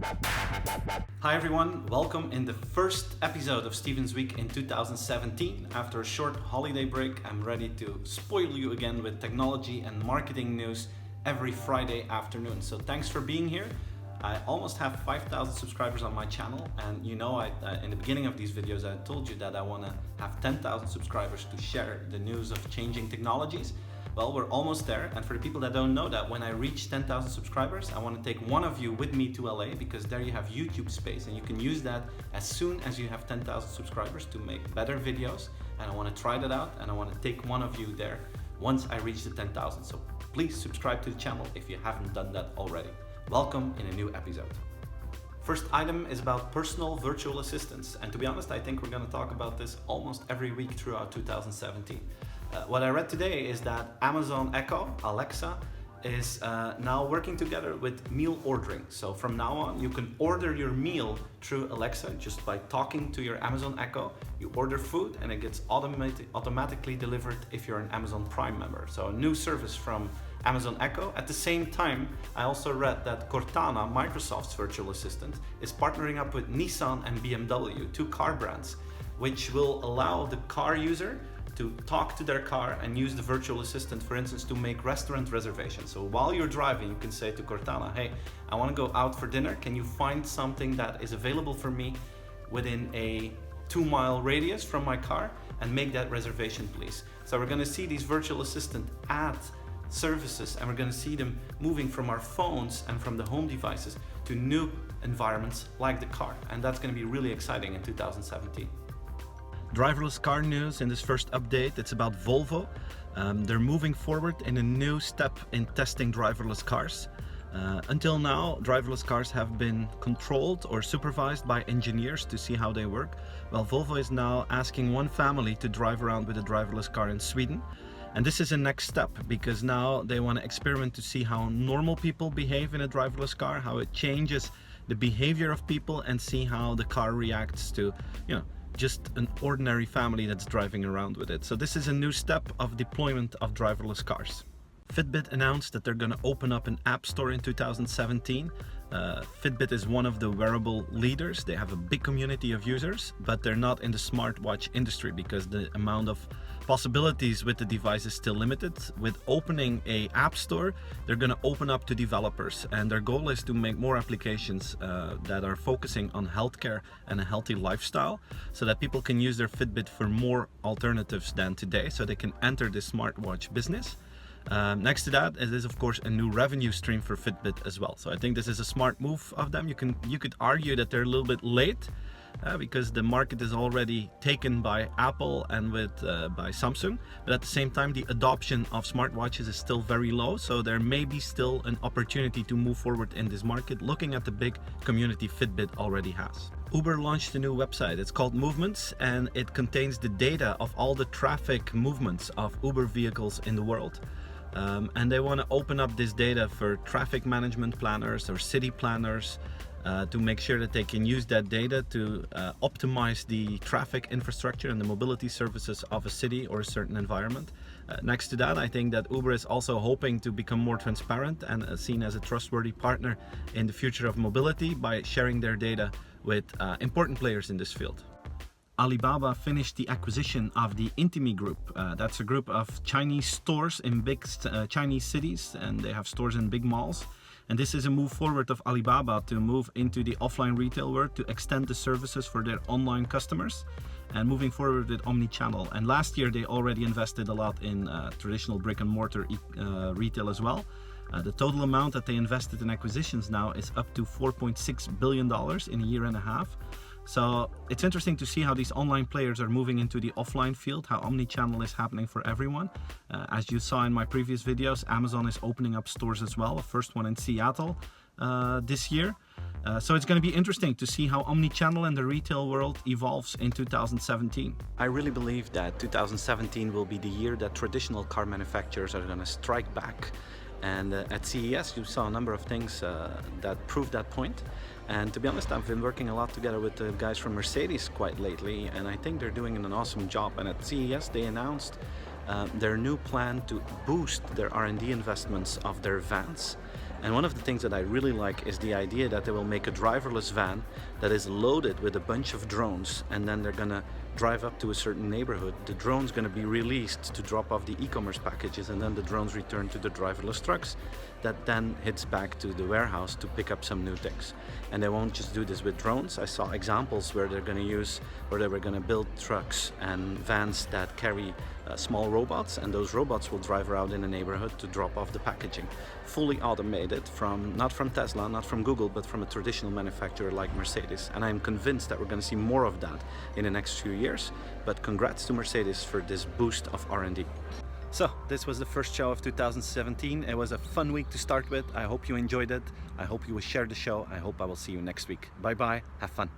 Hi everyone, welcome in the first episode of Steven's Week in 2017. After a short holiday break, I'm ready to spoil you again with technology and marketing news every Friday afternoon. So thanks for being here. I almost have 5,000 subscribers on my channel, and you know, in the beginning of these videos I told you that I want to have 10,000 subscribers to share the news of changing technologies. Well, we're almost there, and for the people that don't know that, when I reach 10,000 subscribers, I want to take one of you with me to LA, because there you have YouTube space and you can use that as soon as you have 10,000 subscribers to make better videos. And I want to try that out, and I want to take one of you there once I reach the 10,000. So please subscribe to the channel if you haven't done that already. Welcome in a new episode. First item is about personal virtual assistants, and to be honest, I think we're going to talk about this almost every week throughout 2017. What I read today is that Amazon Echo, Alexa, is now working together with meal ordering. So from now on, you can order your meal through Alexa just by talking to your Amazon Echo. You order food and it gets automatically delivered if you're an Amazon Prime member. So a new service from Amazon Echo. At the same time, I also read that Cortana, Microsoft's virtual assistant, is partnering up with Nissan and BMW, two car brands, which will allow the car user to talk to their car and use the virtual assistant, for instance, to make restaurant reservations. So while you're driving, you can say to Cortana, hey, I want to go out for dinner. Can you find something that is available for me within a 2-mile radius from my car and make that reservation, please? So we're going to see these virtual assistant add services, and we're going to see them moving from our phones and from the home devices to new environments like the car. And that's going to be really exciting in 2017. Driverless car news in this first update. It's about Volvo. They're moving forward in a new step in testing driverless cars. Until now, driverless cars have been controlled or supervised by engineers to see how they work. Well, Volvo is now asking one family to drive around with a driverless car in Sweden. And this is a next step, because now they want to experiment to see how normal people behave in a driverless car, how it changes the behavior of people, and see how the car reacts to, just an ordinary family that's driving around with it. So this is a new step of deployment of driverless cars. Fitbit announced that they're going to open up an app store in 2017. Fitbit is one of the wearable leaders. They have a big community of users, but they're not in the smartwatch industry because the amount of possibilities with the device is still limited. With opening a app store, they're going to open up to developers, and their goal is to make more applications that are focusing on healthcare and a healthy lifestyle, so that people can use their Fitbit for more alternatives than today, so they can enter the smartwatch business. Next to that, it is of course a new revenue stream for Fitbit as well. So I think this is a smart move of them. You could argue that they're a little bit late because the market is already taken by Apple and by Samsung, but at the same time the adoption of smartwatches is still very low, so there may be still an opportunity to move forward in this market, looking at the big community Fitbit already has. Uber launched a new website. It's called Movements, and it contains the data of all the traffic movements of Uber vehicles in the world. And they want to open up this data for traffic management planners or city planners to make sure that they can use that data to optimize the traffic infrastructure and the mobility services of a city or a certain environment. Next to that, I think that Uber is also hoping to become more transparent and seen as a trustworthy partner in the future of mobility by sharing their data with important players in this field. Alibaba finished the acquisition of the Intimi Group. That's a group of Chinese stores in big Chinese cities, and they have stores in big malls. And this is a move forward of Alibaba to move into the offline retail world, to extend the services for their online customers, and moving forward with omni-channel. And last year they already invested a lot in traditional brick and mortar retail as well. The total amount that they invested in acquisitions now is up to $4.6 billion in a year and a half. So it's interesting to see how these online players are moving into the offline field, how omni-channel is happening for everyone. As you saw in my previous videos, Amazon is opening up stores as well, a first one in Seattle this year. So it's going to be interesting to see how omni-channel in the retail world evolves in 2017. I really believe that 2017 will be the year that traditional car manufacturers are going to strike back. And at CES you saw a number of things that proved that point. And to be honest, I've been working a lot together with the guys from Mercedes quite lately, and I think they're doing an awesome job. And at CES they announced their new plan to boost their R&D investments of their vans. And one of the things that I really like is the idea that they will make a driverless van that is loaded with a bunch of drones, and then they're gonna drive up to a certain neighborhood. The drone's gonna be released to drop off the e-commerce packages, and then the drones return to the driverless trucks that then hits back to the warehouse to pick up some new things. And they won't just do this with drones. I saw examples where they were gonna build trucks and vans that carry small robots, and those robots will drive around in a neighborhood to drop off the packaging. Fully automated, not from Tesla, not from Google, but from a traditional manufacturer like Mercedes. And I'm convinced that we're going to see more of that in the next few years. But congrats to Mercedes for this boost of R&D. So this was the first show of 2017. It was a fun week to start with. I hope you enjoyed it. I hope you will share the show. I hope I will see you next week. Bye bye. Have fun.